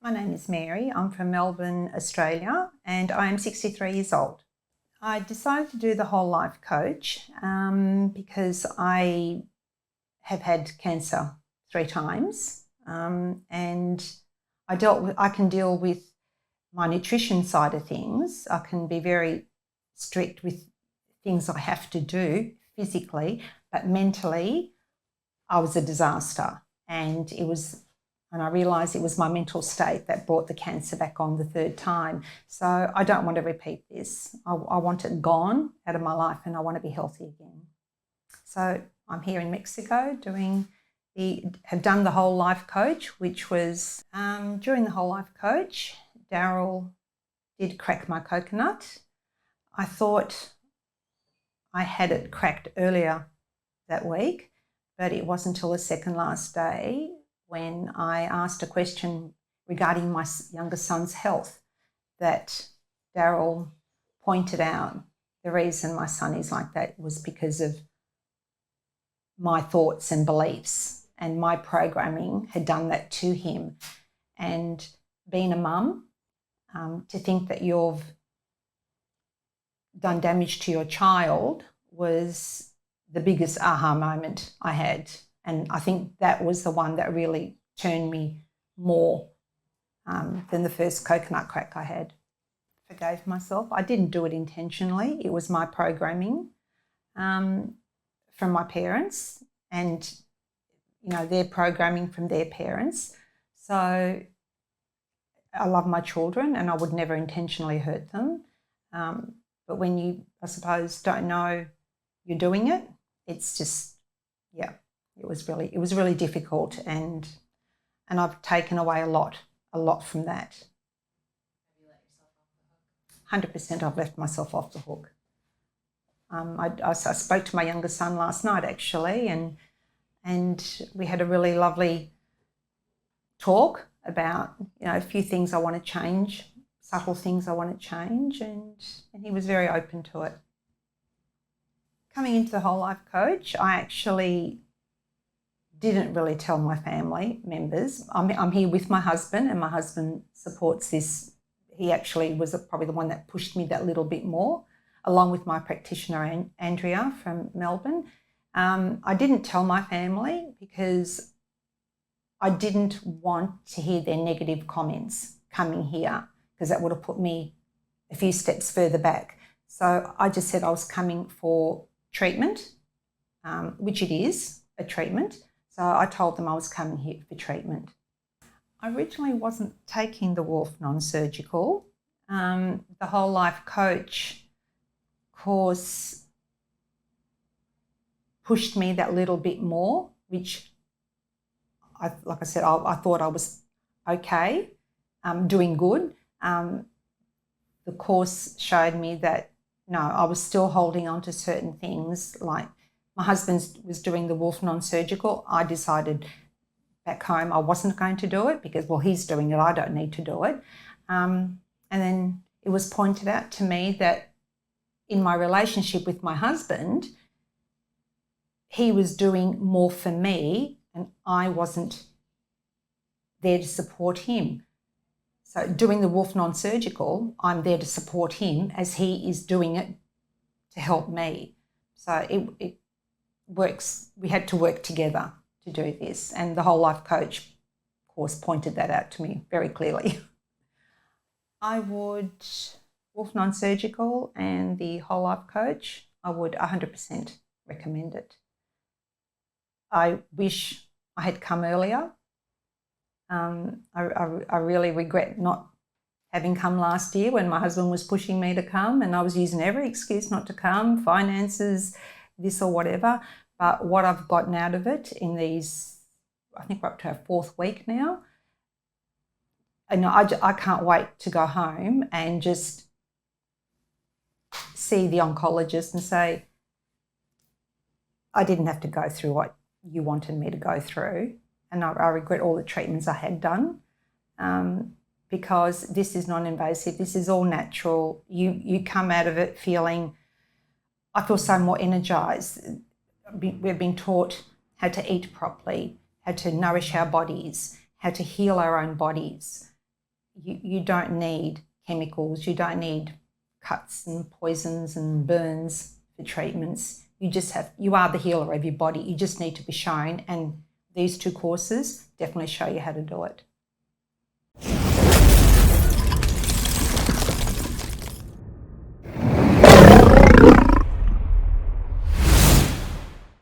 My name is Mary. I'm from Melbourne, Australia, and I am 63 years old. I decided to do the whole life coach because I have had cancer 3 times, and I can deal with my nutrition side of things. I can be very strict with things I have to do physically, but mentally, I was a disaster, and I realised it was my mental state that brought the cancer back on the 3rd time. So I don't want to repeat this. I want it gone out of my life, and I want to be healthy again. So I'm here in Mexico have done the whole life coach, which was during the whole life coach, Daryl did crack my coconut. I thought I had it cracked earlier that week, but it wasn't until the second last day when I asked a question regarding my younger son's health that Daryl pointed out the reason my son is like that was because of my thoughts and beliefs, and my programming had done that to him. And being a mum, to think that you've done damage to your child was the biggest aha moment I had. And I think that was the one that really turned me more than the first coconut crack I had. Forgave myself. I didn't do it intentionally. It was my programming from my parents, and their programming from their parents. So I love my children, and I would never intentionally hurt them. But when you, I suppose, don't know you're doing it, it's just, yeah. It was really difficult, and I've taken away a lot from that. Have you let yourself off the hook? 100% I've left myself off the hook. I spoke to my younger son last night actually, and we had a really lovely talk about a few things I want to change, subtle things I want to change, and he was very open to it. Coming into the whole life coach, I actually didn't really tell my family members. I'm here with my husband, and my husband supports this. He actually was probably the one that pushed me that little bit more, along with my practitioner, Andrea from Melbourne. I didn't tell my family because I didn't want to hear their negative comments coming here, because that would have put me a few steps further back. So I just said I was coming for treatment, which it is, a treatment. So I told them I was coming here for treatment. I originally wasn't taking the Wolf non-surgical. The whole life coach course pushed me that little bit more, which, like I said, I thought I was okay, doing good. The course showed me that, no, I was still holding on to certain things. Like my husband was doing the Wolf non-surgical. I decided back home I wasn't going to do it because, well, he's doing it, I don't need to do it. And then it was pointed out to me that in my relationship with my husband, he was doing more for me and I wasn't there to support him. So doing the Wolf non-surgical, I'm there to support him as he is doing it to help me. So it works. We had to work together to do this, and the whole life coach course pointed that out to me very clearly. I would, Wolf non-surgical and the whole life coach, I would 100% recommend it. I wish I had come earlier. I really regret not having come last year when my husband was pushing me to come, and I was using every excuse not to come, finances, this or whatever. But what I've gotten out of it in these, I think we're up to our 4th week now, and I can't wait to go home and just see the oncologist and say, I didn't have to go through what you wanted me to go through. And I regret all the treatments I had done, because this is non-invasive. This is all natural. You come out of it feeling, I feel so more energised. We've been taught how to eat properly, how to nourish our bodies, how to heal our own bodies. you don't need chemicals, you don't need cuts and poisons and burns for treatments. You are the healer of your body. You just need to be shown, and these 2 courses definitely show you how to do it.